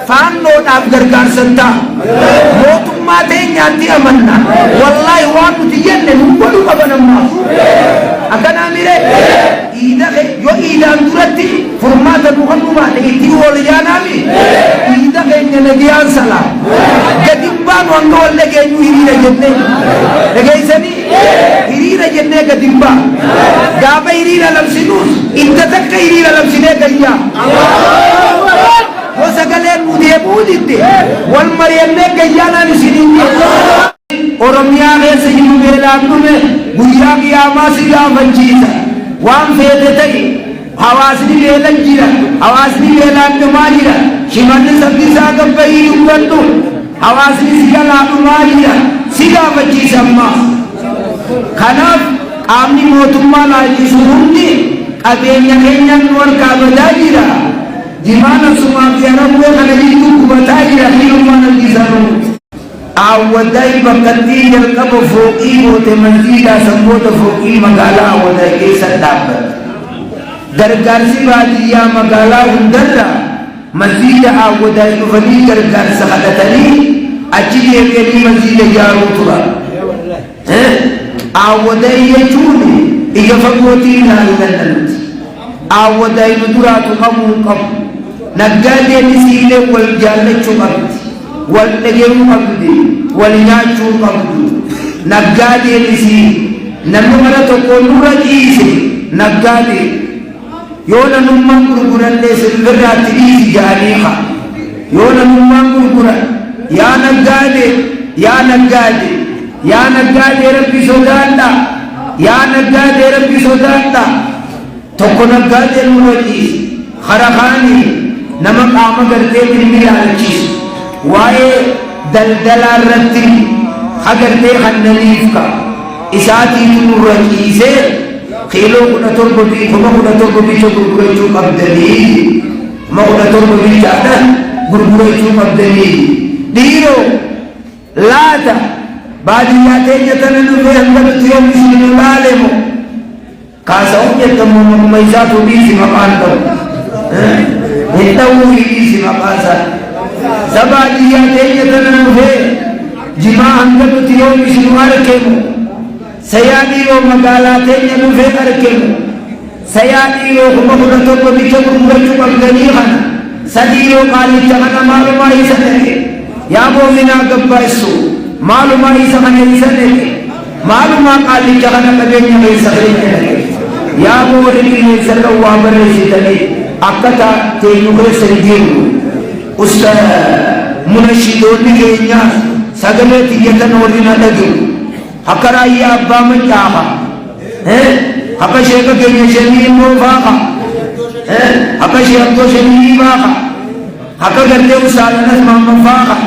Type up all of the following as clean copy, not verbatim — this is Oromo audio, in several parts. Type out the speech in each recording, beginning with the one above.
فانو نافغرغار سنتا موتما تينياتي امنا والله وانو تيجن نقولو قبنما أكنا ميري إذا يو إذا أندرتي فرمات المغنوبة إتي وليانا مي إذا كنا نجيان سلام كتبان وانو ولا كنيو هيري رجنة رجيسني هيري رجنة كتبان جاب هيري للمسنوس إنت تك هيري للمسنة كيا وسكالين مودي مودي والمريم كيا نسيني Oromia keessa jiru beelaannume guyyaa qiyaamaa si gaafachiisa waan feete ta'e hawaasni beelan jira hawaasni beelaannumaa jira shimalli sabbisaa gabbayii dubbadhu hawaasni si jalaanumaa jira si gaafachiisa ammaa kanaaf qaamni mootummaa laalchisu hundi qabeenya keenyan nu harkaa badaa jira jimaana sumaa fi araboo kana jiru gubataa jira hiirumaan argisanuu أوداي بكتي يركب فوقي موت منزيلا سموت فوقي مقالا أوداي كيسا دابت درقارسي بادية مقالا هندرة منزيلا أوداي نفني درقار سخدتني أجل يبيني منزيلا يارو ترى أوداي يجوني إيا فقوتي نالنالت أوداي ندرات قمو قم نقادي نسيلي والجالة قمت والنجيم قبضي والنياجو قبضي نقادي نسي نمنا تقول رجيسي نقادي يونا نمان قرقران ليس البرات إيسي جانيخا يونا نمان قرقران يا نقادي يا نقادي يا نقادي ربي سودانتا يا نقادي ربي سودانتا تقول نقادي نورجيس خرخاني نمك آما کرتے ترمی آلچیس وائے دلدلا رتی خگرتے خننیف کا اساتی تنو رجیسے خیلو کنتر ببی فما کنتر ببی چو گرگرچو قبدلی ما کنتر ببی چاہتا گرگرچو قبدلی دیرو لاتا بادیاتے جتننو فے اندر تیو مسلم لالمو کاسا ہوں جتمو ممیزاتو بیسی مقان دو انتو بیسی مقان سا سبادیاتے جتننو فے جما اندر تیو مسلم لالمو سياديو مقالاتين ينفي أركمو سياديو خمخنا توب بيشو مرجو قبضانيخنا سديو قالي جغنا مالو ما يسنك يا مؤمنا قبائسو مالو ما يسنك مالو ما قالي جغنا قبين يسنك يا مؤمنا يسنك وامر رسيدني أكتا تينوغر سريدينو أستا منشيدون بكينيا سغلت يتنورنا لدينو hakara iya abba mencaha apa syekh kenya syekh mufaqa apa syekh to syekh baqa haka garte usalan mamma faqa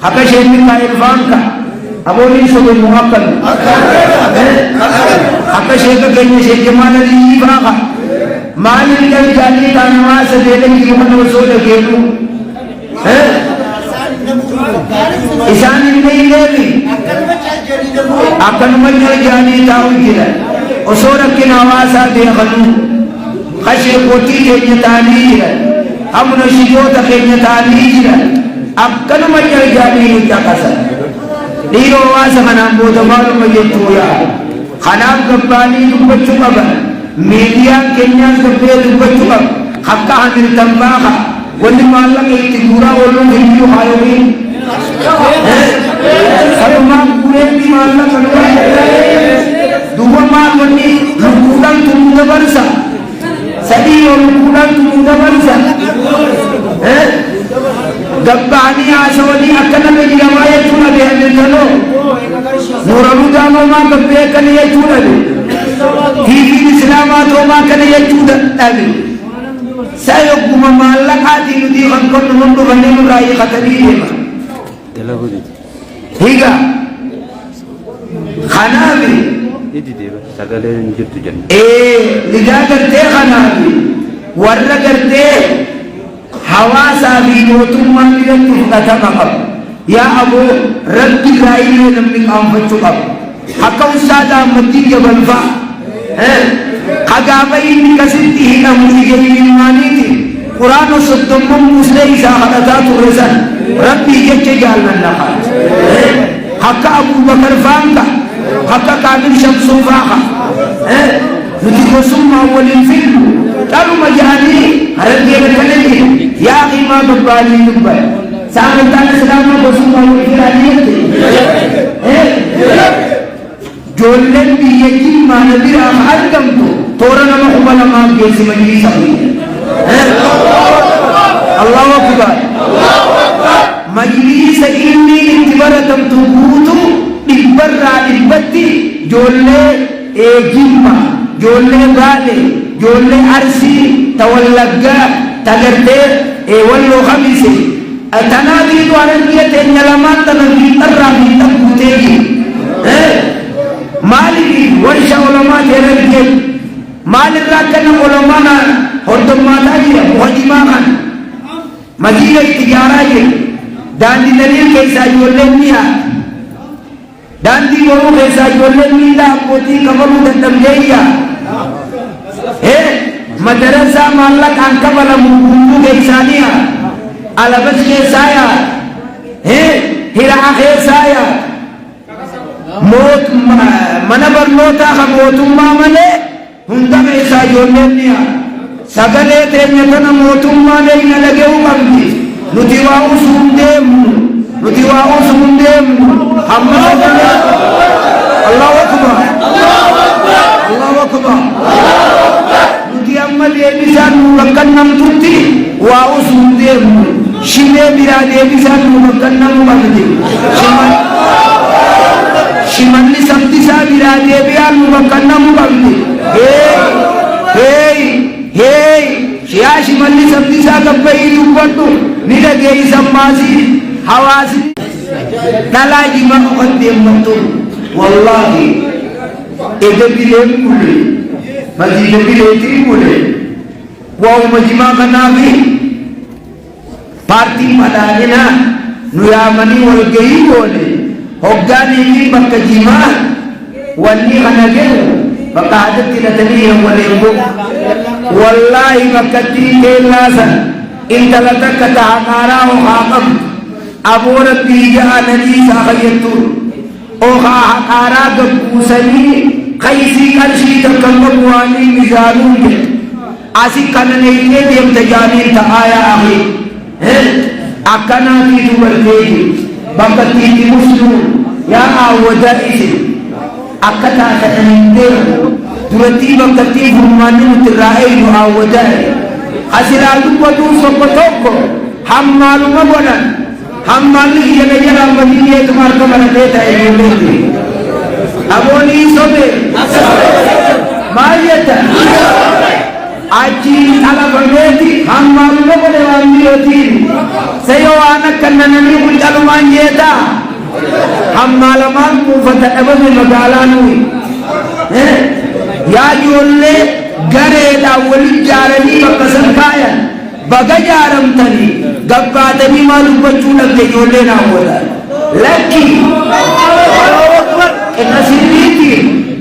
haka syekh mikail fanka aboni sobe muhaqqal haka syekh kenya syekh jamal ali baqa malil kal jali tanwas dele ki mano so de gelu isan ini levi akan menjadi tahu kita osorak kinawasa dia kalu kasih koti dia tani dia amna shijota dia tani dia akan menjadi jakasa diro wasa manambo tamalu menjadi ya khanam kembali itu cukup media Kenya seperti itu cukup hakka hamil tambah wali malam itu gura orang hindu hayuin satu malam kurang di malam dua malam ini lukuran tumuda barsa sadi lukuran tumuda barsa gabbani asawali akan lagi ramai cuma dia menjalo nuraluda mama gabbe kan ya cuma dia TV Islam atau makan ya cuma tapi saya guma malak hati di angkot mundu banding rai khatari dia higa khanabi idi deba sagale juttu jan liga karte khanabi warra karte hawasa bi motumman bitu kata makam ya abu rabbi raine namni am bachukab hakau sada mati jabal fa khagabai ni kasiti namni ge imani thi قرآن صدم مسلم ساحدات الرسل ربي يجعل من نخات حق أبو بكر فانك حق كامل شمس فاخا نتيجة سمع أول الفيلم قالوا مجاني هرب يبكلني يا أخي ما ببالي نبال سامن تانا سلامنا بسمع أول الفيلم جولن بيجي ما نبير أخار كمتو تورنا ما خبالا ما بيسي مجلس أخير الله أكبر مجلس إني انتبارتم تبوتو إبرا إبتي جولن إيجيما جولن بالي جولن أرسي تولغا تغرتي إيوالو خميسي أتنادي دوارنية نلمان تنبي ترى من تبوتي مالي ورشا علماء جرجل مال الراكن علماء هردم ماتاجي وجماعا مجيء التجارة داندي دليل كيسا جولنيا داندي ورو كيسا جولنيا بوتي كمالو دتمجيا مدرسة مالك أنكبر مبوكو كيسانيا على بس كيسايا هيرا كيسايا موت mana barnoota ka mootummaa malee hundama isaa ijoolleen ni'a sagalee teenya kana mootummaan eegna dhaga'uu qabdi nuti waa usuun deemnu hamma sagalee Allahu akbar Allahu akbar nuti amma deebisaan nu bakkannamtutti waa usuun deemnu shimee biraa deebisaan nu bakkannamu qabdi shimalli sabdisaa biraa deebi'aan nu bakkannamu qabdi shiyaa shimalli sabdisaa gabbayii dubbadhu ni dhageeysan maasii hawaasi dhalaa jima ukan deemmattu wallaahi ega bileen mule madiina bileetii mule waa'uma jimaa kanaafi paartiin badhaadhinaa nu yaamanii walgahii goone hoggaanii fi bakka jimaa wanni kana gelu bakka hadatti latanii waleembo wallaahi bakkattii keellaasan intala takka tahaqaaraa ohaa qabdu aboo rabbii ja'ananii isaa fayyattuun ohaa haqaaraa gabbuusanii kaysii qarshii takka qabuwaanii misaanuun jedhe asi kananeeytee deemta jaaniin ta'aa yaa akhi akkanaatii dubarteeti bakkattiitti musluun yaa aawwadaa isin akka taatanii deemu durattii bakkattii furmaanni nuti irraa eeynu aawwadaa asiraa dubbatuu tokko tokko hammaaluma godhan hammaalli iyana jaraan badiyyeetuma harka maratee ta'e ijoolleeti aboonii sobe maal jetta achiin alafameeti hammaaluma godhe waan biyootiin sayoo waan akka nananii qulcalumaan jeetaa hammaalamaan kuufata dhabame magaalaa nuyi yaa ijoollee gareedhaan waliin jaaranii bakka san kaayan baga jaaramtanii gabbaatanii maal dubbachuu dhabde ijoolleen hawwatan lakki qinasirriitti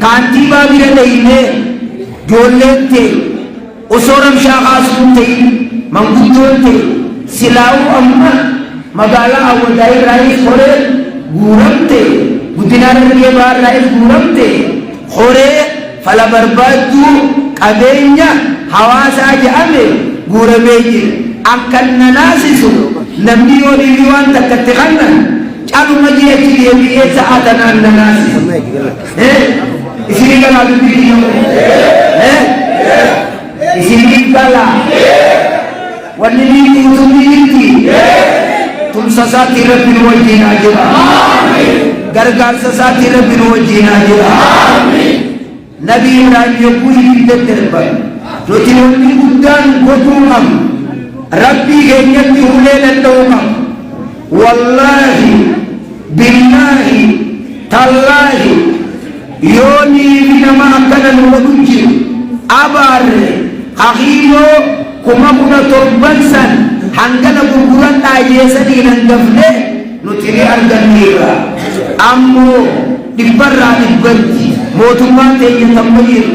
kaantiibaa bira dhaynee ijoolleen ta'e osoo ramshaa kaasuun ta'in manguddoon ta'e silaa'uu amma magaalaa hawwataa irraayis horee guuramte guddinaa dargee baarraayis guuramte horee fala barbaaddu qabeenya hawaasaa jedhame guuramee jira akkan nanaasisu namni yoo dhibii waan takkatti kannan caluma jeechi deebi'ee sa'a tanaan nanaasisu isinii galaa dubbii isinii galaa wanni dhiibii utumni jirti tumsa isaatti rabbi nu wajjinaa jira gargaarsa isaatti rabbi nu wajjinaa jira nabii Ibraahim yogguu ibidda darban nuti wanni guddaan godhuu qabnu rabbii keenyatti ulee danda'uu qabnu wallaahi billaahi tallaahi yoo niifi nama akkana nu godhu jiru abaarre haqiiqoo 17,000 san hangana gurguran dhaayeessanii hangafne nuti ni arganneerra ammoo dhibbarraa dhibbatti mootummaan teenya tamma jiru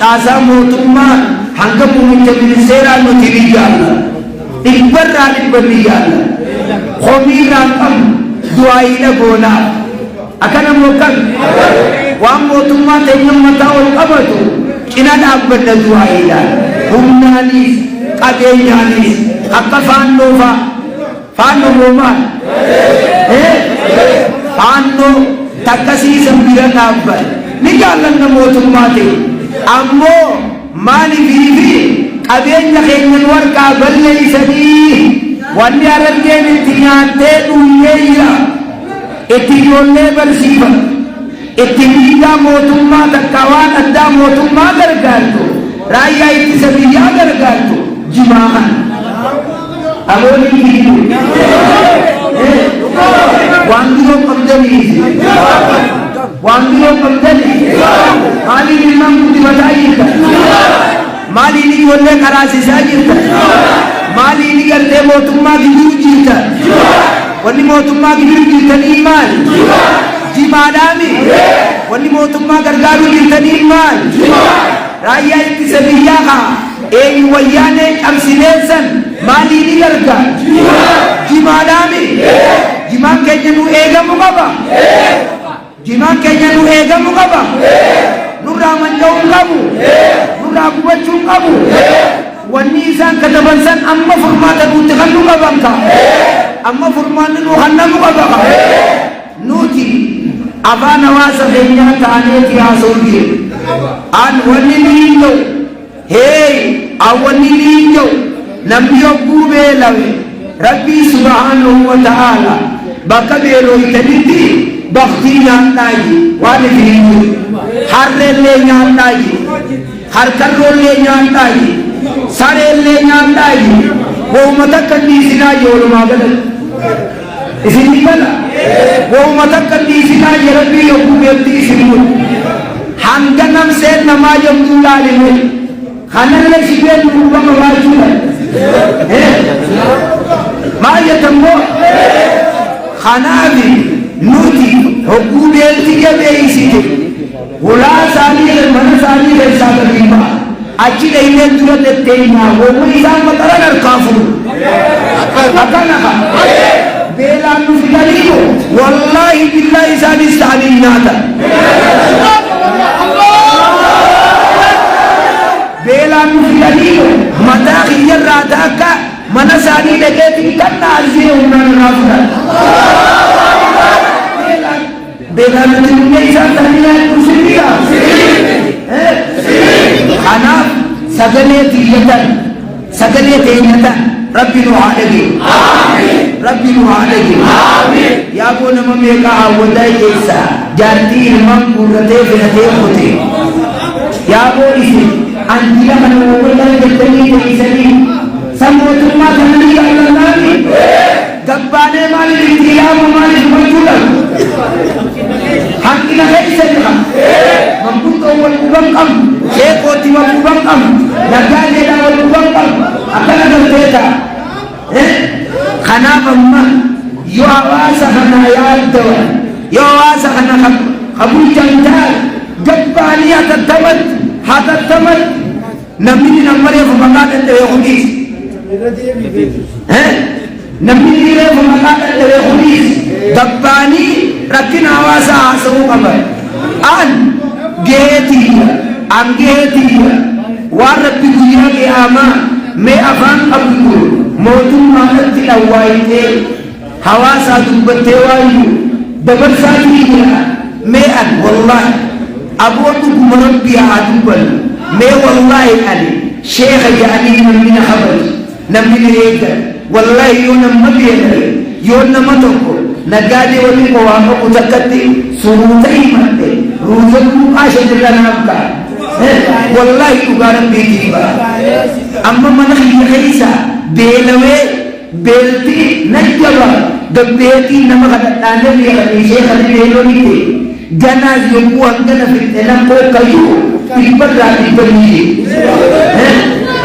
caasaa mootummaa hanga muummicha ministeeraa nuti ni jaalla إبرة للبنيان خميرا قم دعائنا قونا أكنا موكل وأمو ثم تنمتا والقبض كنا نعبد دعائنا هم نانيس قدين نانيس أكا فانو مومان فانو تكسي سنبيرا نعبد نجعلن نمو ثم أمو مالي في قدين نخيل ورقا بلي سديه واني أرجين اتنيانتين ويهيا اتنيوني برسيفا اتنيدا موتما تكوان ادا موتما درگالتو رايا اتسبيا درگالتو جماعا أولي كيدو واندلو قمدني مالي للمن قد بتايتا مالي لي ولا كراسي ساجرتا مالي لي قرتي موتما كبير جيتا ولي موتما كبير جيتا إيمان جمادامي ولي موتما غرغارو جيتا إيمان رايا اتسبياها اي وياني امسينيسن مالي لي غرغا جمادامي جمان كينو ايغا مقبا جمان كينو ايغا مقبا نورا منجو قبو نورا قوتشو قبو والنيسان كتبنسان أما فرماتا نتخلو قبنكا أما فرماتا نخنمو قبنكا نوتي أبانا واسا خينيا تانيتي آسولي آن ونلينجو هي أولينجو نميو قوبي لوي ربي سبحانه وتعالى بكبيرو يتنيتي بختي نانتاي والفينجو حر اللي نانتاي حر كرو اللي نانتاي سارے لے ناندائی وہ مدد کنیسینا یولما گلل اسی نکلا وہ مدد کنیسینا یربی یقو بیتی سنگل ہنگنم سے نما یمدو لالمے خانن لے شکے نوبا مواجو ہے ما یتنگو خانابی نوتی حقو بیتی کے بے اسی کے غلا سالی ہے من سالی ہے ساتھ بیمہ achi dayne durate teenya wo isaan matara narkaafu akana bela nu fidaliyo wallahi billahi isaan istaaniinata bela nu fidaliyo mata khiyarra taka manasani dageti kanna arzi unna nafuda bela nu tunne isaan taniya kusiya أنا سجنتي يدن سجنتي يدن ربي نوعدي ربي نوعدي يا بون مميكا عوداي كيسا جارتي المم قرتي فنتي خوتي يا بوني أنتي لمن وقلنا جتني كيسني سموتما تنمي على النبي دباني مالي الانتيام ومالي المجولة حقنا خيسا ممكن أول مبنقم شيخوتي مبنقم نجالي أول مبنقم أكنا نلتيتا خناب أمه يو أواسا خنا يالدوا يو أواسا خنا خبول جنجال جباني هتتمت نميني نمري فمقات انت يخديس نميني فمقات انت يخديس جباني ركنا أواسا عصو قبل an geeti waan rabbi guyyaa qiyaamaa mee afaan qabdu mootummaadatti dhawwaayitee hawaasaa dubbattee waayyuu dabarsaa jiraa mee an wallahi aboo dhuguma rabbii haa dubbannu mee wallahi ani sheekha jedhanii namni na kabaju namni na eegan wallahi yoo nama beekare yoo nama tokko nagaadee waliin qowaa qabu takkatti suruuta himatte ruuza duuqaasha jirra naafka wallahi dhugaaran beekii bara amma mana kiyya keessa beelawee beeltii najjaba gabbeetii nama kadhadhaanee beekanii sheekani beelonite ganaas yommuu hangana fidhe namoo kayyuu dhibbarraa dhibbanii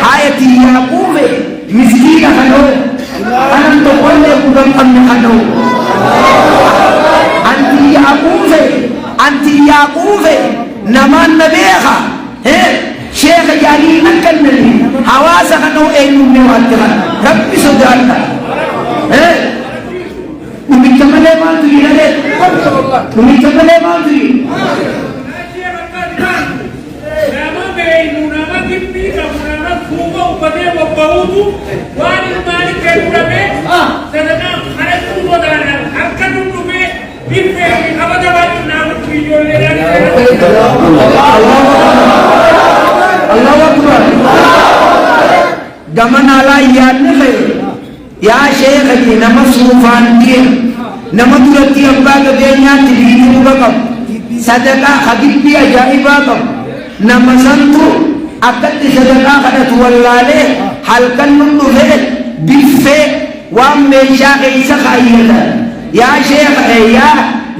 haayati yaaquube miskiina kanoo anan tokkollee kudhan qabne kanoo anti yaaquube namaan na beeka sheekha jaanii akkanani حواس خنو أينو نواتنا ربي سودانا نمكمل ما تري نلت نمكمل ما تري nama beinu nama kimpi nama kuba upade wabaudu wani mali kerudame sedana haratu modana akadu tume bife abada wani nama video le Allahu Akbar gaman ala yaadne khay ya sheikh ji nama sufan ki nama durati abba gadenya tilini baqam sadaqa khadibbi ajaiba qam nama santu akatti sadaqa khadat wallale halkan nuhe bife wa meesha isa khayla ya sheikh ya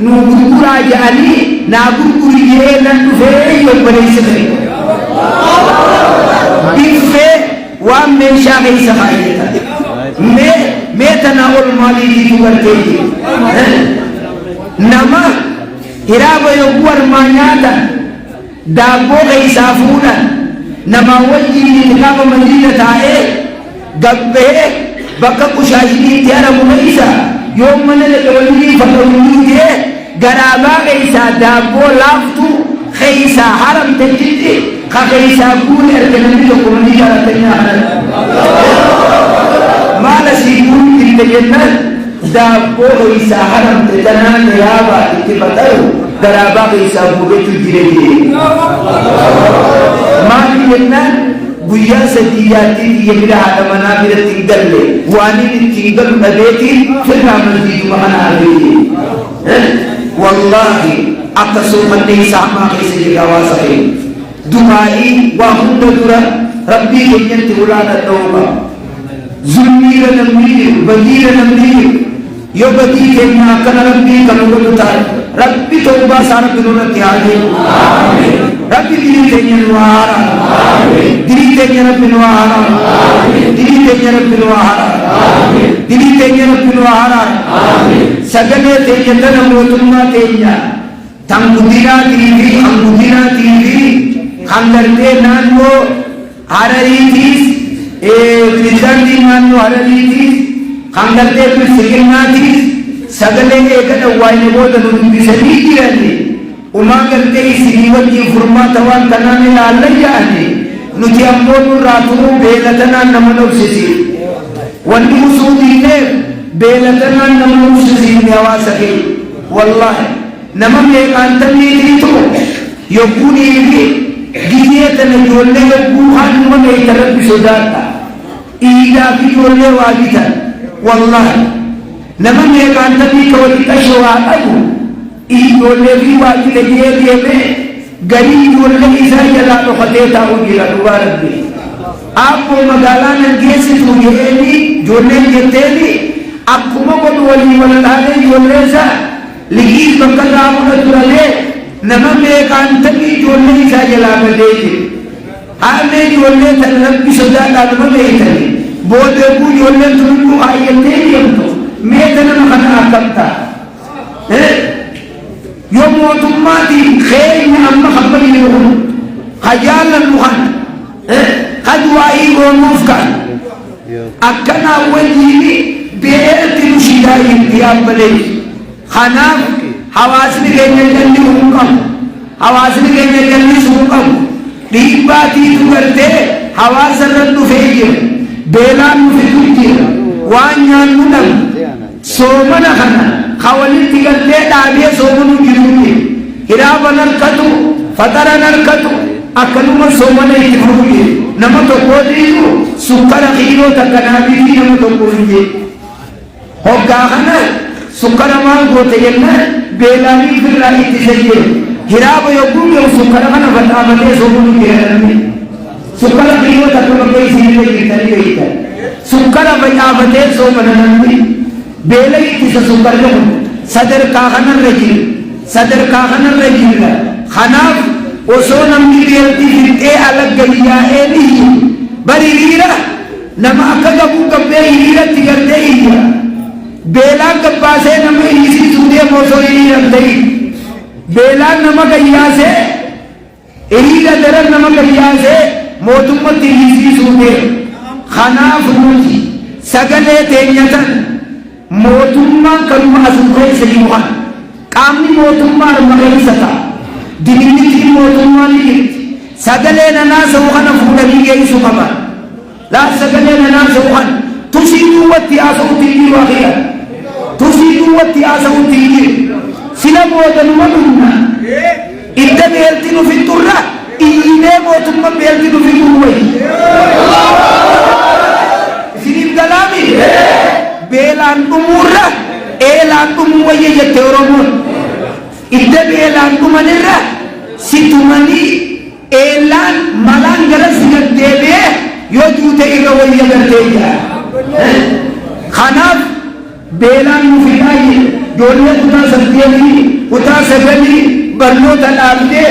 nugura jali na gurguriye nan dufe yo barese bife wa meesha isa khayla me tanawul mali di garte nama hiraba yo war manyata dabo isafuna nama wajji kama madina tae gabbe baka kushahidi tiara mumaisa yom manale wali fakawuye garaba isa dabo laftu khaisa haram tajidi khaisa kun erkanani ko ni jaratanya mala sibun ilajannat dabo isa haram tajana yaba itibataru garaba isa bubetu jiregi mali yenna guya sadiyati yemira adamana birati galle wani tingal nabeti firma masjid mahana ali wallahi akasu mandi sama kisi gawasai duai wa hundura rabbi yenti ulana tauba zulmira namir badira namir yo badi kenya kana rabbi kanu tar rabbi tauba sara binuna tiaje amin rabbi diri kenya nuara amin diri kenya rabbi nuara amin diri kenya rabbi nuara amin diri kenya rabbi nuara amin sagale kenya tanamu tumma kenya tangudira tv khandarte nango hararitis rizandi nango hararitis khandarte sigirnatis sagale ekada waine boda nubisani kirani umagarte isriwati furmatawan kanane alayani nuti ammodu raturu belatana namanobsisi wandi musudine belatana namanobsisi nyawasake wallahi namame kantani itu yokuni giyetana jolle buhan mane tarabbi sodata ida ki jolle wajita wallahi namame kantani kawati tashwa abu I jolle bi wajita giyebe gari jolle isa jala to khateta ugira dubarabbi aapko magalanan gesi tu giyeni jolle giyeteli akkuma kodu wali walale jolle sa ligis bakka amuna turale namame kantani jolle isa jala badeti ame jolle tan rabbi sodata namame itani bode bu jolle tunu ayete yamto me tan khana akta yom watumati khayna amma khabali yuhun khajalan muhan khadwai go mufkan akana wajini beeti mushidai diabale khanaf hawasni genya jalli hukam hawasni genya jalli sukam dibati tugarte hawasan nu feje belan nu fituji wanyan nudam somana khana khawali tigarte dabe somanu giruni hiraba narkatu fatara narkatu akaluma somana ithuji namato kodiru sukara khiro takanabi namato kodiru hogga khana sukara mal gote yenna belani firla itizeye hiraba yogunge sukara khana fatamate somanu girani sukara khiro takanabi sirle itali ita sukara bayamate somana nandi बेले किसे सुकर ले सदर कागनर रजील खनाफ ओसो नमकी बेलती फिरते अलग गलिया ए नहीं बरी लीरा नमा कगबू कब्बे लीरा तिगरते ही बेला कब्बा से नमे इसी सूदे मोसो ही रखते बेला नमक गलिया से लीरा दरन नमक गलिया से mootummatti hiisisuu deemu. Kanaaf nuti sagalee teenyatan mootummaan kanuma asuu keessa jiru kana qaamni mootummaa armageessa ta'a. Dinnitiin mootummaan ni jirti. Sagalee nanaasa'u kana fuudhanii geessuu qaban. Laal sagalee nanaasa'u kana tusii duwwatti haasa'uutti jiru akeeka. Tusii duwwatti haasa'uutti jiru. Sila mootummaa dhumna. Idda beelti nufi turra iyyinee mootummaa beelti nufi turwayi. Isiniif galaami? Beelaan dhumuurra eelaan dhumuu wayya jette Oromoon. Idda beelaan dhumanirra si tumanii eelaan malaan gara si gaddeebi'ee yoo duute irra wayya gartee jira. Kanaaf beelaan nufi baay'ee ijoollee kutaa 8 kutaa 9 barnoota dhaabdee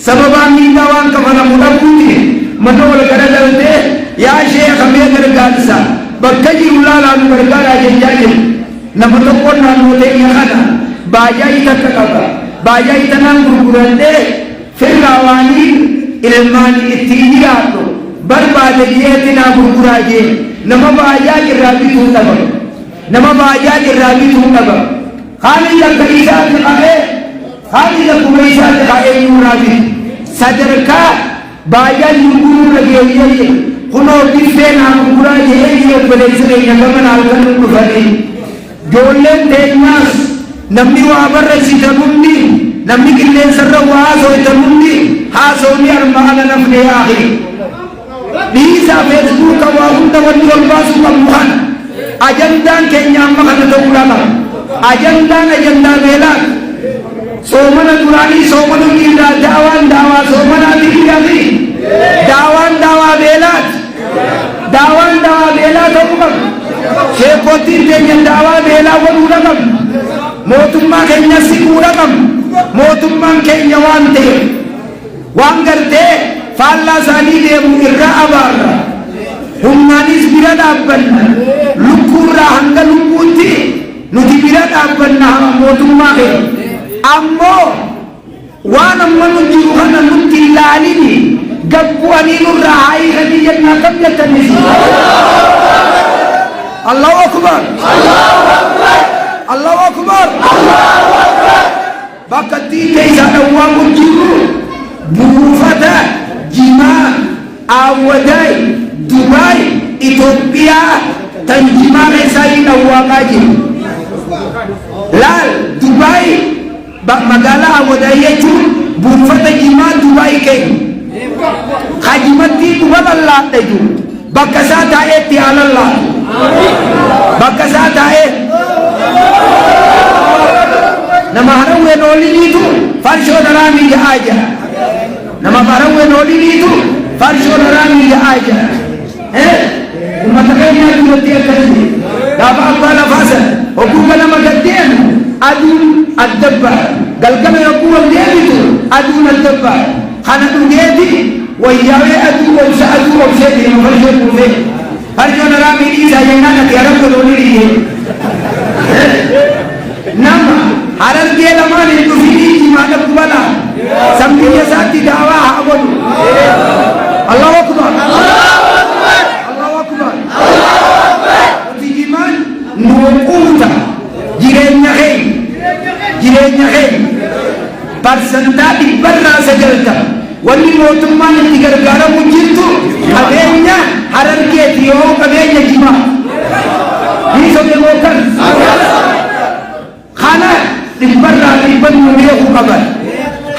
sababaa miidhaa waan kafanamu dhabuuti mana wal garagaltee yaa sheekha mee gargaarsa bakka jiru laalaa nu gargaaraa jechaa jiru. Nama tokkoon naannoo teenya kana baay'ee takka qaba. Baay'ee tanaan gurguradhee firraa waanii ilmaan ittiin jiraadhu barbaade dhiyeetti naa gurguraa jee nama baay'ee irraa bituu dhaba. Nama baay'ee irraa bituu dhaba. Haali lakka isaatti qabee haali lakkuma isaatti qabee nuuraa bitu. Sadarkaa baay'ee gurguruu dhageeyyee kunoo biffee naa gurguraa jee obboleessi keenya gaman halkan nu dhufanii. Ijoolleen teenyaas namni waa barreessitan hundi namni qilleensarra waa haasa'an hundi haasa'uun armaana nafne yaa'i. Dhiisaa feesbuuka waa hunda wanni ol baasuu qabnu kana ajandaan keenya amma kana ta'uudhaa qaba. Ajandaan ajandaa beelaati. Soomana duraanii soomana dhiiraa daawaa soomanaatii dhiyaati. Daawaan daawaa beelaati. Daawaan daawaa beelaa ta'uu qaba. Sheekottiin keenya daawaa beelaa godhuudha qabna. Mootummaa keenya siquudha qabna. Mootummaan keenya waan ta'eef waan gartee faallaa isaanii deemu irraa abaarra. Humnaanis bira dhaabbanna. Lukkuurraa hanga lukkuutti nuti bira dhaabbanna mootummaa keenya. Ammoo waan amma nu jiru kana nutti ilaalini gabbu'anii nurraa haayikanii jennaa kam jettanis. Allahu Akbar. Allahu Akbar. Bakka diinee isaa dhawwaa jiru buufata Jimaa Awwadaay Dubaay Itoophiyaa tan Jimaa keessaa dhawwaa jiru. Laal Dubaay magaalaa Awwadaay jechuun buufata Jimaa Dubaay keenya. Hajimatti dhuma laadha jiru. Bakka isaa taa'eetti haalallaa. Bakka isaa taa'ee nama harawween ooliniitu farshoo daraamii ja'aa jira. Nama harawween ooliniitu farshoo daraamii ja'aa jira. Uummata keenyaa duratti akkasii gaafa abbaa lafaa sana hogguu ganama gaddeemu aduun addabbaa galgala yogguu wal deebitu aduun addabbaa kana dhugeeti wayyaawee aduu obsee deema farshoo kuufee. Farshoo daraamii dhiisaa jennaan ati harawween ooliniitu. Nama harargee lamaan hin dhufinii Jimaa dhabdu balaa sammiyya isaatti daawaa haa godhu. Allahu Akbar. Allahu Akbar. Ati Jimaan nuu quuta jireenya keenya parsantaa 100% wanni mootummaan itti gargaaramu jirtu qabeenya harargeeti yoo qabeenya Jimaa. Hiisoo deemookan. Kana dhibbarraa dhibbannu beekuu qaban.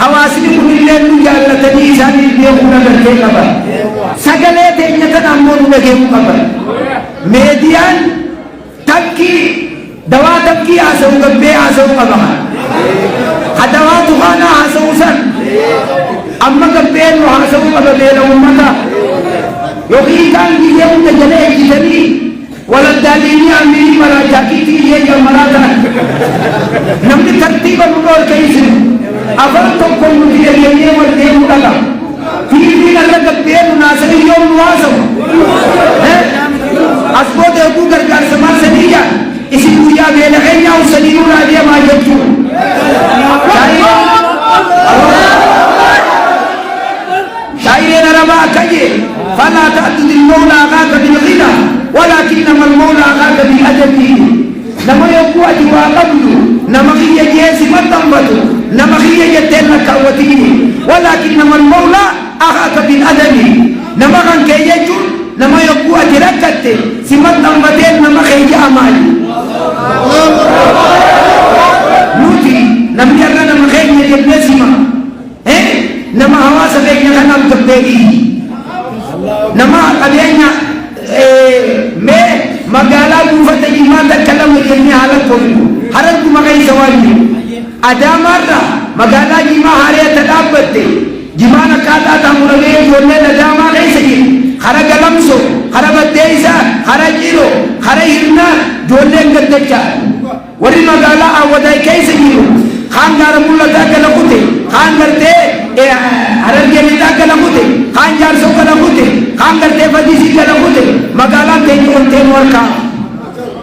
Hawaasni kunillee nu jaallatanii isaanii beekuu dhagartee qaban. Sagalee teenya kana ammoo nu dhageeffachuu qaban. Meediyaan takkii dawaa takkii haasa'u gabbee haasa'u qaba. Hadawaa tuqaanaa haasa'u san amma gabbee nu haasa'u qaba beela uummata. Yookiin kaan giyyee hunda jalee ejjitanii waladdaaliini amini maraajakiitii yeeyya maraatan namni tartiiba nu dhoorkeessin afaan tokko nuti eeyyee wal deemuu dhaga fiilmiin irra gabbee nu naasanii yoo nu haasa'u as booda eeguu gargaarsa maarsaniyya isin guyyaa beela keenyaa uffanii nurraa deemaa jechuun shaayireen arabaa akka jee فلا تعدد المولى أخاك بالغنى ولكنما المولى أخاك بالأدب نما يقوى جوا قبل نما هي جيس مدمت نما هي جتين كوتين ولكنما المولى أخاك بالأدب نما كان كيجون نما يقوى جركت سمت دمتين نما خيج أمال نوتي نما يرى نما خيج يجبسما نما هواس بيننا نم تبدي نما قبينا ما مقالا بوفت إيمان تكلم وجميع على الكل حرق مغاي سوالي أدا مرة مقالا جيما هاريا تدابت جيمانا كاتا تامورغي جولي نداما غي سجي خرق لمسو خرق الديسا خرق جيرو خرق هرنا جولي انگدجا وري مقالا آوداي كي سجيرو خان غار مولا تاكلا قوتي خان غرتي حرق جميتا كلا قوتي خان جارسو كلا قوتي خان غرتي فديسي كلا قوتي مقالا تيجي انتين ورقا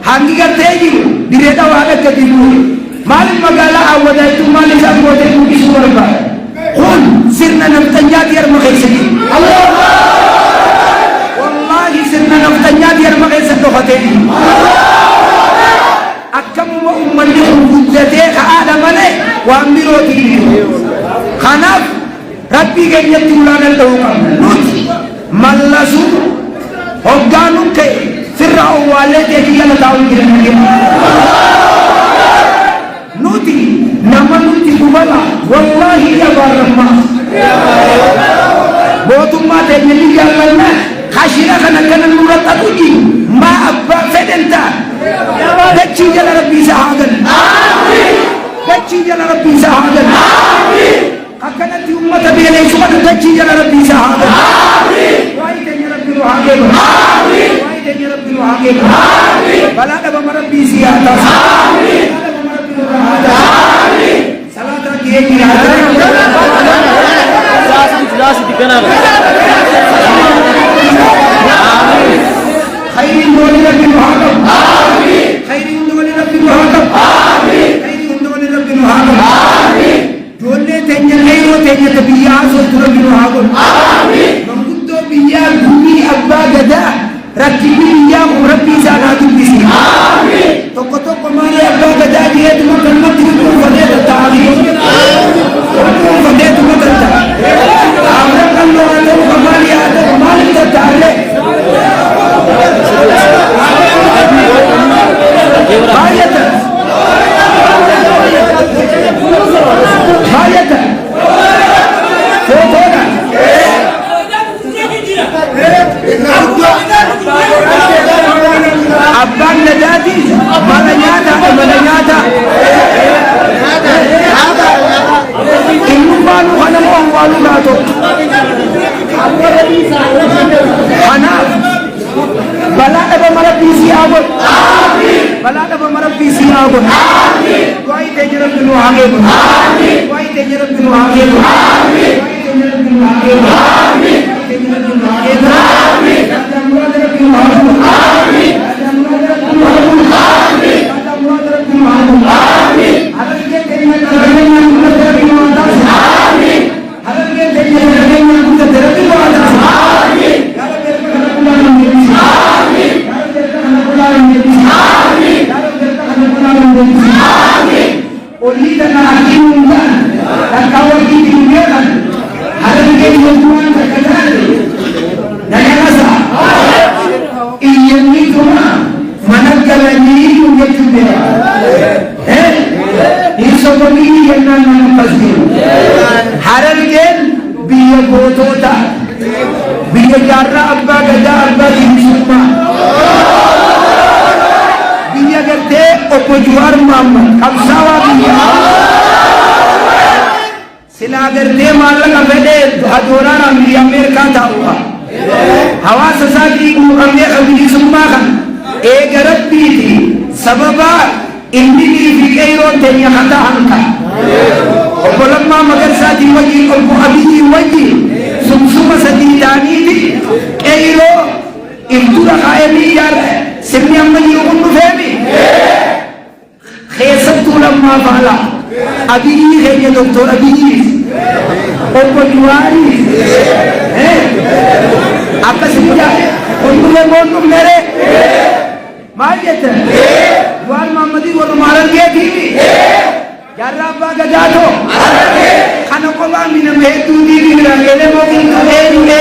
hangi garteji direda waga kadibu malin magala awadaitu malin sabwote kuki suwarba qul sirna naftanjat yar maghaysaki Allah wallahi sirna naftanjat yar maghaysaki khateni akam wa ummani hujjate khaada male wa amiroti khanaf rabbi ganyati ulana lawqa nut mallasu hogganu kay فرعون والدي كلا داون كلا نوتي نما نوتي كبلا والله يا بارما بوتم ما تجلي جالنا خاشيرا كنا كنا نورا تقولي ما أبا فدنتا دكتي جل ربي سهادن دكتي جل ربي سهادن أكنا تي أمة بيني سوى دكتي جل ربي سهادن وايد يا ربي روحك يا رب العالمين بلا دبا مربي زيادة آمين صلاة كيه كي جلاس دكنا خير دول رب العالمين آمين خير دول رب العالمين آمين خير دول رب العالمين آمين دول تنجل غيره تنجل تبيا صوت رب العالمين آمين ممدو بيا غني أبا جدا ركبي يا ربي زانات بيسي آمين توكتو كمالي أبا جدادي هي تمكن مطلوب فديت التعليم فديت مطلوب أمرك الله أنه كمالي هذا كمالي التعليم بايتا بايتا فوقنا Abang Nadati, Malanyata, Malanyata. Ibu malu kana mo malu nato. Kana bala ada marabisi abot. Amin. Bala ada marabisi abot. Amin. Wai tejerab dulu hangem. Amin. Wai tejerab dulu hangem. Amin. Wai tejerab dulu hangem. Amin. Tejerab dulu hangem. Amin. Murad rabbi hangem. Amin. Harargeen biyya gootota biyya jaarraa abbaa gadaa abbaa bilisummaa biyya gartee obbo Jawaar Mohammad qabsaawaa biyya silaa gartee maallaqa fedhee adooraan biyya Ameerikaa taa'uudha hawaasa isaatii muuqamee bilisummaa kan eega rabbiiti sababa inni fi qeyroo teenya kataa hanka ولما مدرساتي وجي أبو أبي وجي سمسمة سديداني إيرو إبتورا خايمي يار سمي أمني يقول فهمي خيسبتو لما ما فعلا أبي هي دكتور أبي أبو جواري أكسر جاء كلهم بولهم मेरे मार जाते हैं वाल मामदी वो मारन के थी यार राबा गजा तो खानों को बामी ने में तू दी भी रंगेले मोगिन करे नुले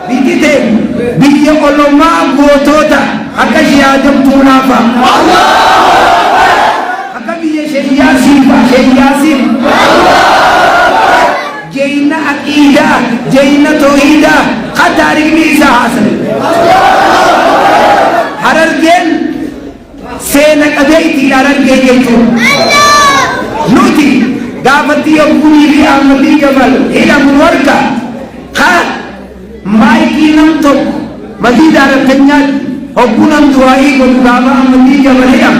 बीती थे बीती ओलोमा गोतोता अकशी आदम तूनाफा अकबी ये शेरियासीम जैना अकीदा जैना तौहीदा खतारिक भी इसा हासिल हरर्गेन सेना कदेती हरर्गे ये तो नूती गावती अबुनी भी आमदी जबल इला मुवर्का खा माइकी नम तो मदीदार तन्यात अबुनम दुआई को गावा आमदी जबल है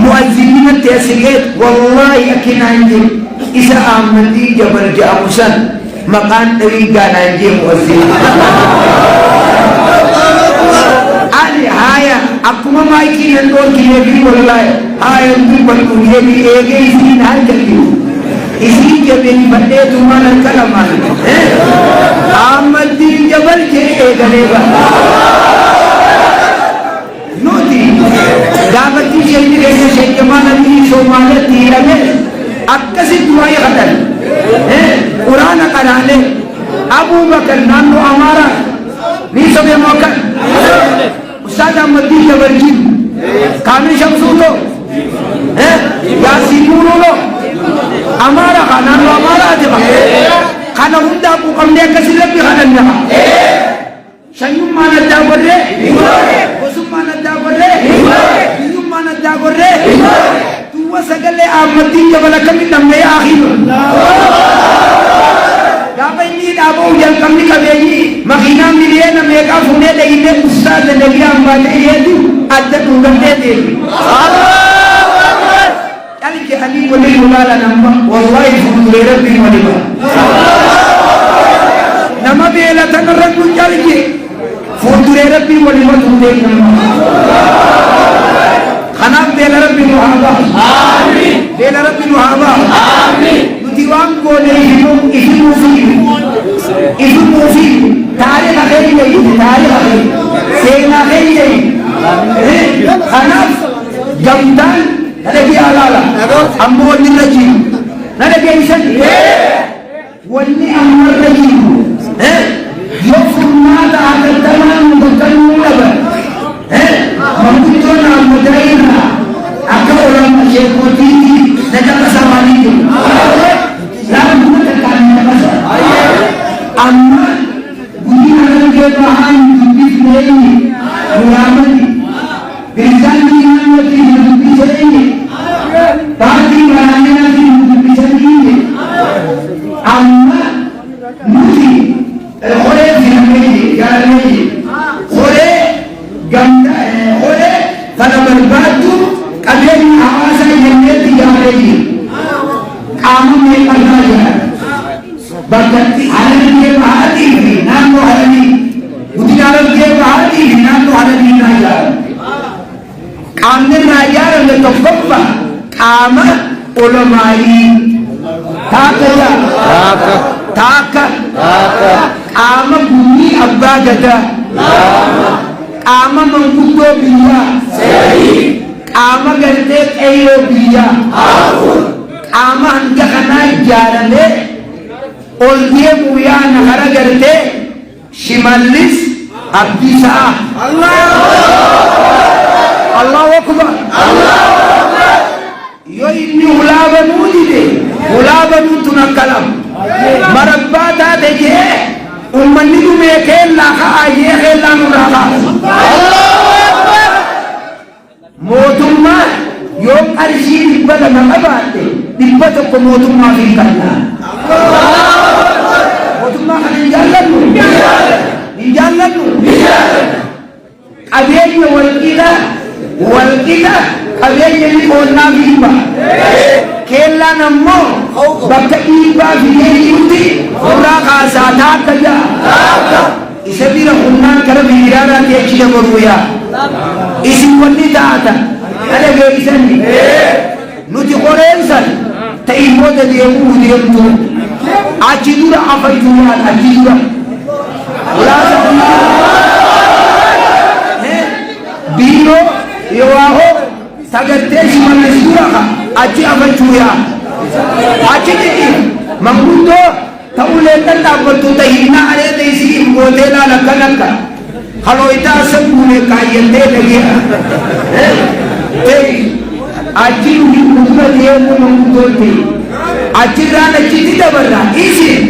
मुअज्जिमीन तहसीलेत वल्लाही अकिनांजे इसा आमदी जबल जामुसन मकान तरी गानांजे मुअज्जिमीन आले हाया अकुमा माइकी नंदोर की ये भी वल्लाही हाया तू बल्कु ये भी एगे इसी नाल चलती इसी के मेरी बंदे तुम्हारा कलमान आमदी जबल के एगलेगा नोती दावती शेरी कैसे शेजमान अभी सोमाले तीरा में अक्कसी दुआई खतर कुरान कराने अबू बकर नानो हमारा नहीं सबे मौका उस्ताद अहमदी जबरजी कामी शमसू तो यासीन लो हमारा खाना लो हमारा जब खाना हुंदा को कमने कैसे लगी खाना ना शयूम मानता बोले वसुम मानता बोले यूम मानता बोले तू वो सगले आमदी जबल कमी तमने आखिर गापे नींद आबो जल कमी कबेगी मखीना मिलिए न मेका फुने देगी उस्ताद नबी अम्बाले ये तू अद्दत उगते दे चल के अली बोले मुलाला नम्मा वल्लाही फुले रब्बी मलिबा नमा बेला तनरक चल के फुले रब्बी मलिबा तू देख नम्मा खनाब बेला रब्बी मुहाबा आमीन बेला रब्बी मुहाबा आमीन दीवान को नहीं इस मूसी तारीख आखिरी नहीं तारीख आखिरी सेना नहीं खनाब जमदान नरेगी आलाला अम्बो निरजी नरेगी ऐसा वन्नी अम्बर रजी यो फुन्नात आकर तमाम बकरनु लगा मम्मी ना मदरैना अका उलमा शेखोती नजा कसवानी थी लाम बुत कानी कसा अम्मा गुदी नगर के बहान जुबित नहीं मुरामनी बिरजान की नामती जुबित नहीं पार्टी बनाने ना की जुबित नहीं अम्मा मुझी खोले फिल्में यार नहीं खोले गंदा खोले फलबल बातू कभी आवाज़ नहीं दिया रही काम में करना है बकती आलम के बहाती भी नाम तो हरनी उदी आलम के बहाती भी नाम तो हरनी ना यार काम ने ना यार ने तो बप्पा काम उलमाई ताकया ताका काम भूमि अब्बा गदा काम मंगुतो बिया सही काम करते एयो बिया काम हंजा खाना जारने ओल्डिये मुया नहरा करते शिमलिस अब्दिसा अल्लाह अल्लाह अकबर यो इन्नी उलाबनू दिले उलाबनू तुना कलम मरब्बा दा देखे उम्मनी तुम्हें खेल लाखा ये खेल लानू लाखा मोतुम्मा यो अर्शी दिब्बत नमबाते दिब्बत को मोतुम्मा भी करना मोतुम्मा खाने जालनु अबे ये वल्किदा अबे ये बोलना भी बा खेलना नम्मो बकरी बा भी युद्धी उरा का साधा कजा इसे भी रखना कर भी इरादा देखी जब रोया इसी वन्नी दात nyaata ana geessani nuti qoreensan ta'immoota deemuu deemtu achi dura afaytuudhaan achi dura biiroo yoo sagartee shimallis dura achi afaytuu yaa achi dhidhi manguddoo ta'ulee kan dhaabbattu tahinnaa areeta isii gootee laala kan akka halooyitaa sabbuune kaayyantee dhageera achi dura deemuu manguddootti achirraan achitti dabarra isin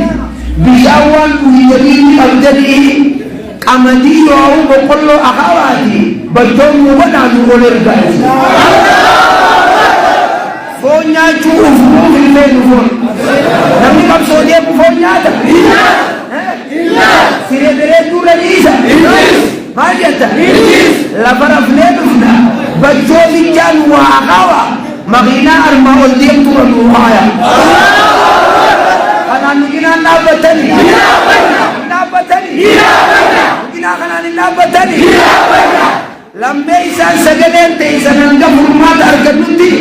bishaan waan dhuhiyanii qabdanii qamadii yoo boqqolloo akawaati baddoon godhaanu ol ergaati foon nyaachuu ufuuf illee dhufoon namni qabsoo deemu foon nyaata siree beree duura dhiisa maal jetta lafa rafnee dhufna baddoo bichaan waa akawa makiinaa armaa ol deemtura nuuhaaya kanaan nuginaan dhaabbatanii nuginaa kanaan hin dhaabbatanii lammee isaan sagaleen teeysan hanga furmaata argannutti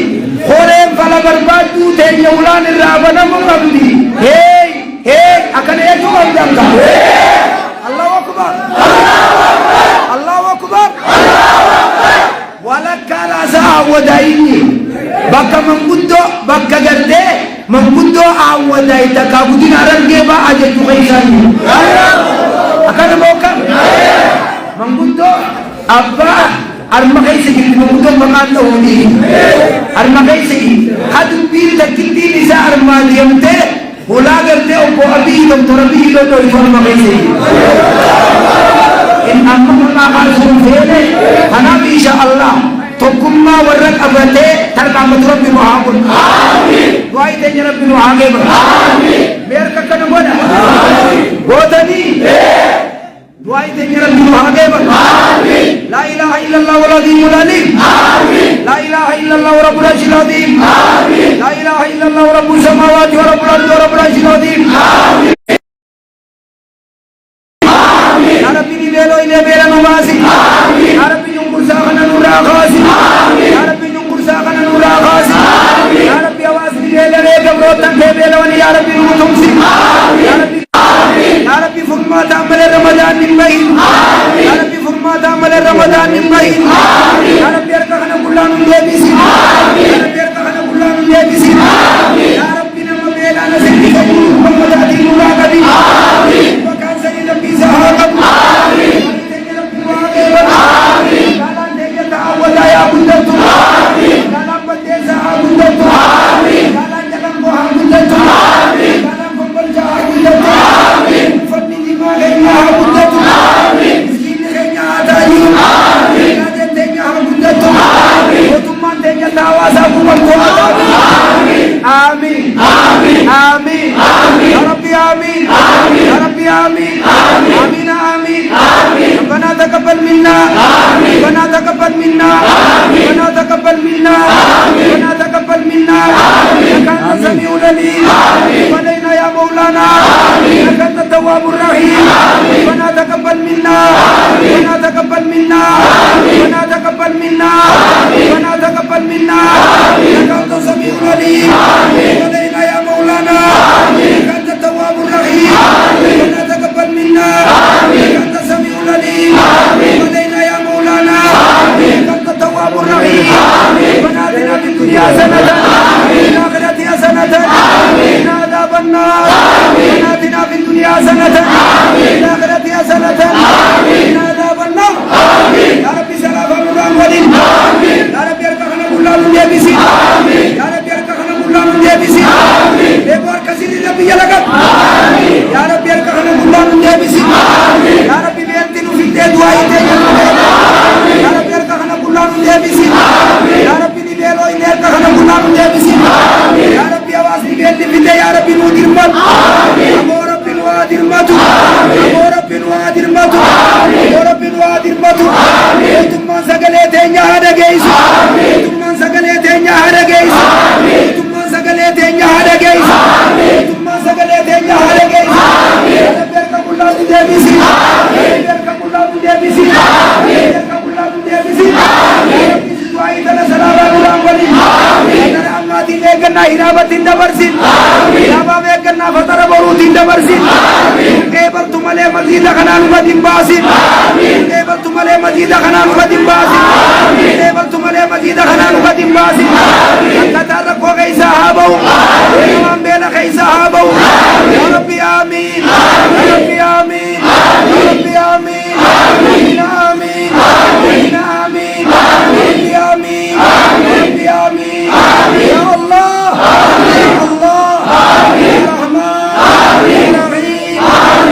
horeen fala barbaadduu teenya ulaan irraa banamu qabdi akkana jechuu qabdanka allahu akbar allahu akbar walakkaa laasaa awwadaayinni bakka manguddoo bakka gartee manguddoo awwadaayi takka guddina arargee ba'aa jechuu keessaanii akkana mookan manguddoo abbaa arma keessa jirti manguddoo maqaan ta'uuni arma keessa hadubbiin takkittiin isaa armaa deemtee hulaa gartee obbo abii doktora bii dhodhoitu arma keessa in amma maqaa kaasuun feene kanaaf insha allah tokkummaa warra qabatee tarkaanfatu rabbi nu haa godhu du'aa teenya rabbi nu haa geeba meerka akkana godha gootanii du'aa teenya rabbi nu haa geeba laa ilaaha illallah wal-aziimu l-aliim laa ilaaha illallah rabbul arshil aziim laa ilaaha illallah rabbus samaawaati wa rabbul ardi wa rabbul arshil aziim ya rabbi ni beeloo ilee beela nu baasi ya rabbi nyunkursaa kana nurraa kaasi ya rabbi nyunkursaa kana nurraa kaasi ya rabbi hawaasni beelaree gabrootan kee beelawani ya rabbi nu tumsi ya rabbi furmaataan malee ramadaan hin bahin ya rabbi furmaataan malee ramadaan hin bahin ya rabbi harka kana qullaa nun deebisin ya rabbi harka kana qullaa nun deebisin ya rabbi nama beelaan asitti qabu mammadaatiin nurraa qabi bakkaan sanii rabbii isaa haa qabu teenya rabbi nu haa geeba gaalaan teenya ta'awwataa yaa guddatu gaalaan baddeessaa haa guddatu gaalaan jalangoo haa guddatu gaalaan kombolchaa haa guddatu uffanni jimaa keenya haa guddatu miskiinni keenya haa taayiru gaajeen teenya haa guddatu mootummaan teenya haawaasaa gubantuu haa taatu آمين آمين آمين يا ربي آمين يا ربي آمين آمين آمين ربنا تقبل منا ربنا تقبل منا ربنا تقبل منا ربنا تقبل منا إنك أنت السميع العليم علينا يا مولانا إنك أنت التواب الرحيم ربنا تقبل منا ربنا تقبل منا ربنا تقبل منا ربنا تقبل منا إنك أنت السميع العليم علينا يا مولانا إنك أنت التواب الرحيم ربنا تقبل منا إنك أنت السميع العليم علينا يا مولانا إنك أنت التواب الرحيم ربنا آتنا في الدنيا حسنة وفي الآخرة حسنة وقنا عذاب النار ربنا آتنا في الدنيا حسنة وفي الآخرة حسنة وقنا عذاب النار يا ربي سلام الأولين يا ربي اركعنا كلنا نبيسي يا ربي اركعنا كلنا نبيسي بيبار كثير ربي يلقت يا ربي اركعنا كلنا نبيسي يا ربي بينتنا في دعاء يا ربي اركعنا كلنا نبيسي يا ربي نبيلو إن اركعنا كلنا نبيسي يا ربي आवाज़ निकल निकले या रब्बी नूदिर मत अबो रब्बी नूदिर मत अबो रब्बी नूदिर मत अबो रब्बी नूदिर मत तुम सगले तेंजा हरे गेस तुम सगले तेंजा हरे गेस तुम सगले तेंजा हरे गेस तुम सगले तेंजा हरे गेस बेर का बुल्ला दे बिसी बेर का बुल्ला दे बिसी बेर का बुल्ला दे BC eeggannaa hinaabatti hin dabarsin. Hinaabaaf eeggannaa fatara boruutti hin dabarsin. Eebaltu malee maziida kanaan ufat hin baasin. Eebaltu malee maziida kanaan ufat hin baasin. Eebaltu malee maziida kanaan ufat hin baasin. Akkataan rakkoo keessaa haa ba'u. Namaan beela keessaa haa ba'u. Ya Rabbi amiin. Ya Rabbi amiin. Ya Rabbi amiin. Amiin amiin. Amiin amiin. Rabbi amiin. Rabbi amiin. Ya Allah. Ya Allah. Ya Rahman. Ya Rahim.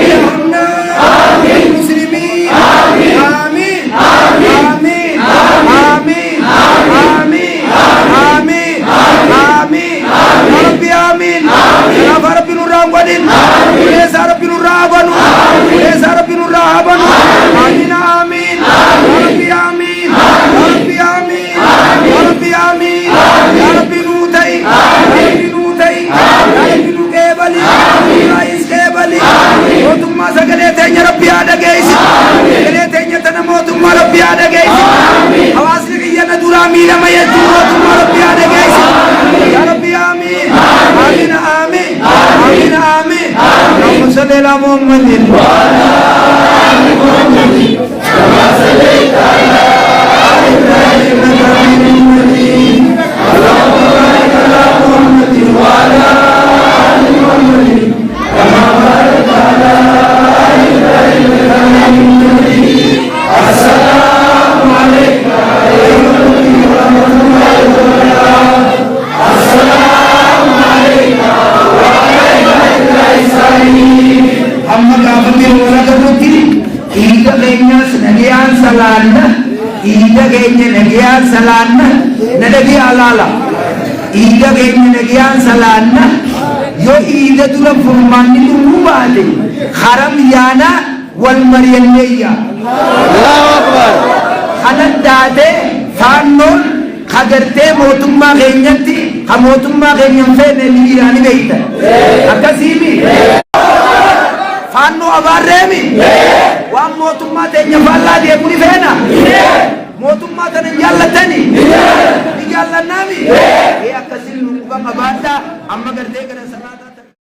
Ya Hannan. Ya Muslimin. Amin. Amin. Amin. Amin. Amin. Amin. Ya Rabbi amin. Kenapa Rabbi nurra wadin? Ulesa Rabbi nurra abanu. Ulesa Rabbi nurra abanu. Amin amin. Ya Rabbi amin. Ya Rabbi amin. Ya Rabbi amin. Ya Rabbi nutai. Ya Rabbi nutai. Ya Rabbi nukebali. Rais kebali. Motumma sagale tenya Rabbi ada guys. Sagale tenya tanah motumma Rabbi ada guys. Awas ni kiyana dura mina maya motumma Rabbi ada guys. Ya Rabbi amin. Amin amin. Amin amin. Allahumma salli ala Muhammadin wa ala ali Muhammadin. Kama sallaita ala ali Ibrahim innaka Hamidum Majid. Allahumma barik ala Muhammadin wa ala ali Muhammadin. Kama barakta ala ali Ibrahim innaka Hamidum Majid. Assalamu alayka ya Nabi wa rahmatullahi wa barakatuh. Assalamu alayka wa rahmatullahi wa barakatuh. Amma kaafati roza garutti ida keenya nagayaan salaanna ida keenya nagayaan salaanna nadagi alala ida keenya nagayaan salaanna yo ida dura furmaanni dhumaate haram yaana wal mariyanneeyya Allahu akbar kanaddaate faannoon kagartee mootummaa keenyatti ha mootummaa keenyan feene liiraani beeyta akkasiimi faanno abaarreemi waan mootummaa teenya faallaa deemuni feena mootummaa tana jaallatani ni jaallannaami akkasiin nu quba qabaadha amma gartee gara salaata